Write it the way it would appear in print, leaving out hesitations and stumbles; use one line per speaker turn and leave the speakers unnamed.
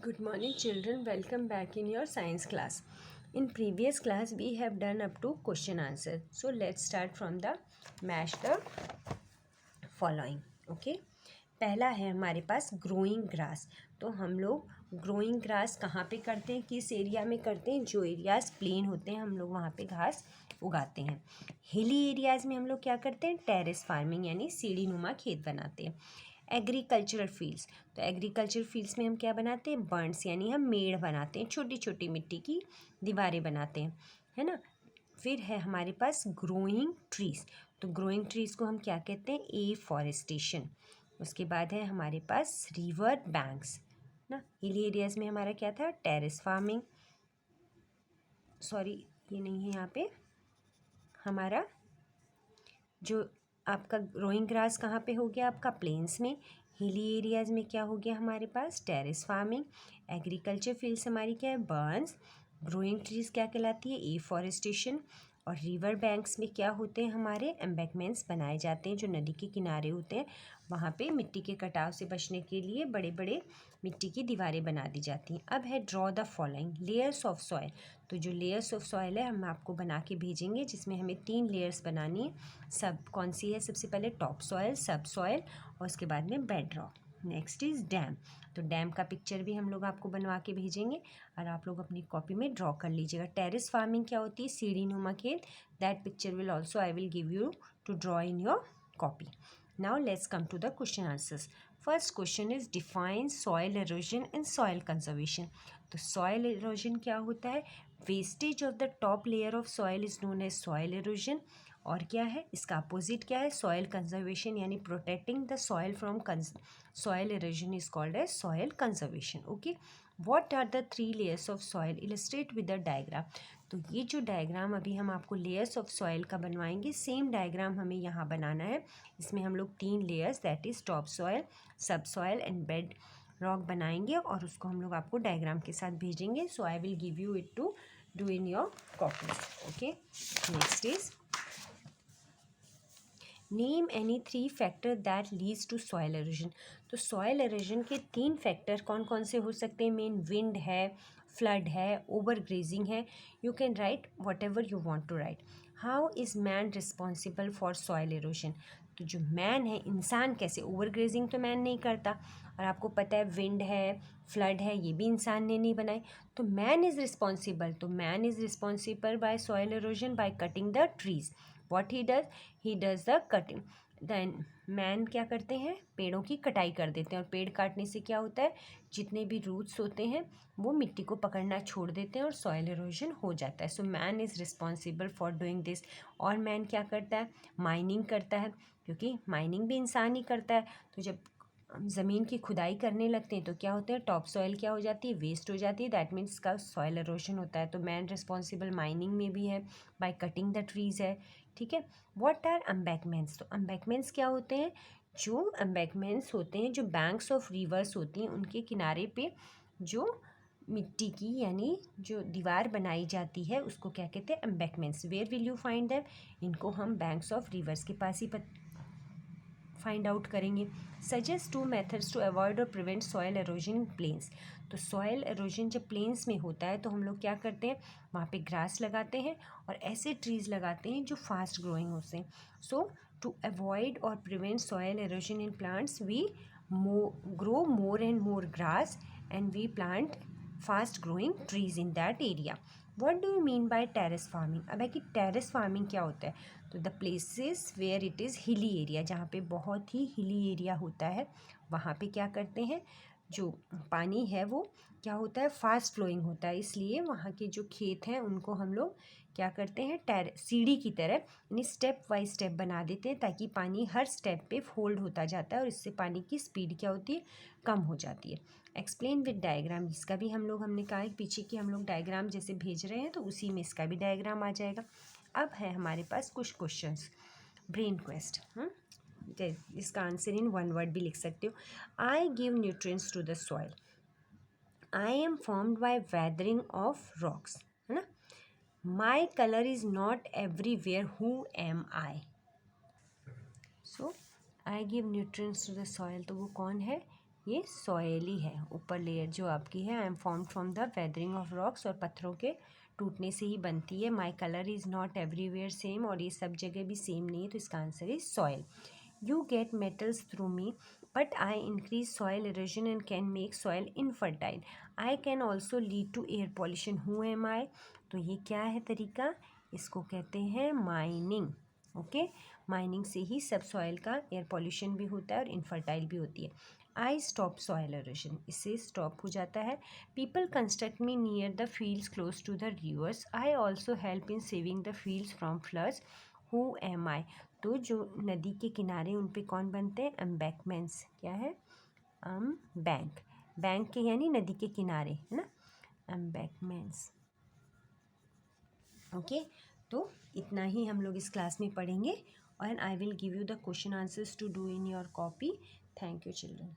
Good morning children, welcome back in your science class. In previous class we have done up to question answer. So let's start from the match the following. Okay. पहला है हमारे पास growing grass. तो हम लोग growing grass कहाँ पे करते हैं, किस एरिया में करते हैं? जो एरियाज प्लेन होते हैं हम लोग वहाँ पे घास उगाते हैं. हिली एरियाज़ में हम लोग क्या करते हैं? टेरेस फार्मिंग यानी सीढ़ी नुमा खेत बनाते हैं. एग्रीकल्चरल फील्ड्स, तो एग्रीकल्चर फील्ड्स में हम क्या बनाते हैं? बर्ड्स यानी हम मेड़ बनाते हैं, छोटी छोटी मिट्टी की दीवारें बनाते हैं, है ना. फिर है हमारे पास ग्रोइंग ट्रीज़. तो ग्रोइंग ट्रीज़ को हम क्या कहते हैं? एफॉरेस्टेशन. उसके बाद है हमारे पास रिवर बैंक्स ना. हिली एरियाज में हमारा क्या था? Terrace farming. सॉरी, ये नहीं है यहाँ पे. हमारा जो आपका ग्रोइंग ग्रास कहाँ पे हो गया? आपका प्लेन्स में. हिली एरियाज़ में क्या हो गया हमारे पास? Terrace farming. एग्रीकल्चर फील्ड्स हमारी क्या है? बर्न्स. ग्रोइंग ट्रीज क्या कहलाती है? एफॉरेस्टेशन. और रिवर बैंक्स में क्या होते हैं हमारे? एम्बैंकमेंट्स बनाए जाते हैं जो नदी के किनारे होते हैं. वहाँ पे मिट्टी के कटाव से बचने के लिए बड़े बड़े मिट्टी की दीवारें बना दी जाती हैं. अब है draw the following layers of soil. तो जो लेयर्स ऑफ सॉइल है हम आपको बना के भेजेंगे, जिसमें हमें 3 लेयर्स बनानी है. सब कौन सी है? सबसे पहले टॉप सॉइल, सब सॉइल और उसके बाद में bed rock. Next is dam. तो डैम का पिक्चर भी हम लोग आपको बनवा के भेजेंगे और आप लोग अपनी कॉपी में ड्रॉ कर लीजिएगा. टेरेस फार्मिंग क्या होती है? सीढ़ी नुमा खेत. That picture will also I will give you to draw in your copy. Now let's come to the question answers. First question is define soil erosion and soil conservation. तो soil erosion क्या होता है? Wastage of the top layer of soil is known as soil erosion. और क्या है इसका opposite? क्या है? सॉइल कंजर्वेशन यानी protecting the soil from soil erosion is called as soil conservation. Okay. What are the 3 layers of soil? Illustrate with the diagram. तो ये जो डायग्राम अभी हम आपको लेयर्स ऑफ सॉइल का बनवाएंगे, सेम डायग्राम हमें यहाँ बनाना है. इसमें हम लोग 3 layers that is top soil, सब सॉइल एंड बेड रॉक बनाएंगे और उसको हम लोग आपको डायग्राम के साथ भेजेंगे. So I will give you it to do in your copies. Okay. Next is name any 3 factor that leads to soil erosion. तो सॉइल एरोजन के 3 फैक्टर कौन कौन से हो सकते हैं? मेन विंड है, फ्लड है, ओवर ग्रेजिंग है. You can write whatever you want to write. How is man responsible for soil erosion? तो जो मैन है, इंसान कैसे? ओवर ग्रेजिंग तो मैन नहीं करता और आपको पता है विंड है, फ्लड है, ये भी इंसान ने नहीं बनाए. तो मैन इज़ रिस्पॉन्सिबल. तो man is responsible by soil erosion by cutting the trees. What he does the cutting. Then man क्या करते हैं? पेड़ों की कटाई कर देते हैं और पेड़ काटने से क्या होता है? जितने भी रूट्स होते हैं वो मिट्टी को पकड़ना छोड़ देते हैं और सॉइल एरोजन हो जाता है. So man is responsible for doing this. और मैन क्या करता है? माइनिंग करता है, क्योंकि माइनिंग भी इंसान ही करता है. तो जब ज़मीन की खुदाई करने लगते हैं तो क्या होता है? टॉप सॉइल क्या हो जाती है? वेस्ट हो जाती है. दैट मीन्स का सॉइल एरोजन होता है. तो मैन रिस्पॉन्सिबल माइनिंग में भी है, बाय कटिंग द ट्रीज़ है. ठीक है. What are embankments? तो एम्बैंकमेंट्स क्या होते हैं? जो एम्बैंकमेंट्स होते हैं, जो बैंक्स ऑफ रिवर्स होती हैं, उनके किनारे पे जो मिट्टी की यानी जो दीवार बनाई जाती है उसको क्या कहते हैं? Embankments. Where will you find them? इनको हम बैंक्स ऑफ रिवर्स के पास ही फाइंड आउट करेंगे. सजेस्ट 2 मेथड्स टू अवॉइड और prevent soil erosion in plains. तो सॉइल एरोजन जब प्लेन्स में होता है तो हम लोग क्या करते हैं? वहाँ पे ग्रास लगाते हैं और ऐसे ट्रीज़ लगाते हैं जो फास्ट ग्रोइंग होते हैं. सो टू अवॉइड और prevent soil erosion in plants we grow more and more grass and we plant fast growing trees in that area. What do you mean by terrace farming? अब है कि terrace farming क्या होता है? तो the places where it is hilly area, जहाँ पे बहुत ही हिली एरिया होता है, वहाँ पे क्या करते हैं? जो पानी है वो क्या होता है? फास्ट फ्लोइंग होता है. इसलिए वहाँ के जो खेत हैं उनको हम लोग क्या करते हैं? सीढ़ी की तरह यानी स्टेप बाय स्टेप बना देते हैं, ताकि पानी हर स्टेप पे फोल्ड होता जाता है और इससे पानी की स्पीड क्या होती है? कम हो जाती है. Explain with diagram. इसका भी हमने कहा है पीछे की हम लोग डायग्राम जैसे भेज रहे हैं तो उसी में इसका भी डायग्राम आ जाएगा. अब है हमारे पास कुछ क्वेश्चंस. Brain quest. इसका आंसर इन 1 वर्ड भी लिख सकते हो. I give nutrients to the soil. I am formed by weathering of rocks, है ना. My colour is not everywhere, who am I. So I give nutrients to the soil, तो वो कौन है? ये सॉयली है, ऊपर लेयर जो आपकी है। आई am formed from the weathering of rocks, और पत्थरों के टूटने से ही बनती है। माई colour is not everywhere same, और ये सब जगह भी सेम नहीं है, तो इसका answer is soil. You get metals through me, but I increase soil erosion and can make soil infertile. I can also lead to air pollution, who am I? तो ये क्या है तरीका? इसको कहते हैं माइनिंग। ओके, माइनिंग से ही सब सॉयल का एयर पॉल्यूशन भी होता है और इनफर्टाइल भी होती है। आई स्टॉप सॉयल इरोजन, इससे स्टॉप हो जाता है। People construct me near the fields close to the rivers, I also help in saving the fields from floods, who am I? तो जो नदी के किनारे उन पे कौन बनते हैं? एम्बैंकमेंट्स। क्या है? बैंक, बैंक के यानी नदी के किनारे, है ना, एम्बैंकमेंट्स। ओके, तो इतना ही हम लोग इस क्लास में पढ़ेंगे, और I will give you the question answers to do in your copy. Thank you children.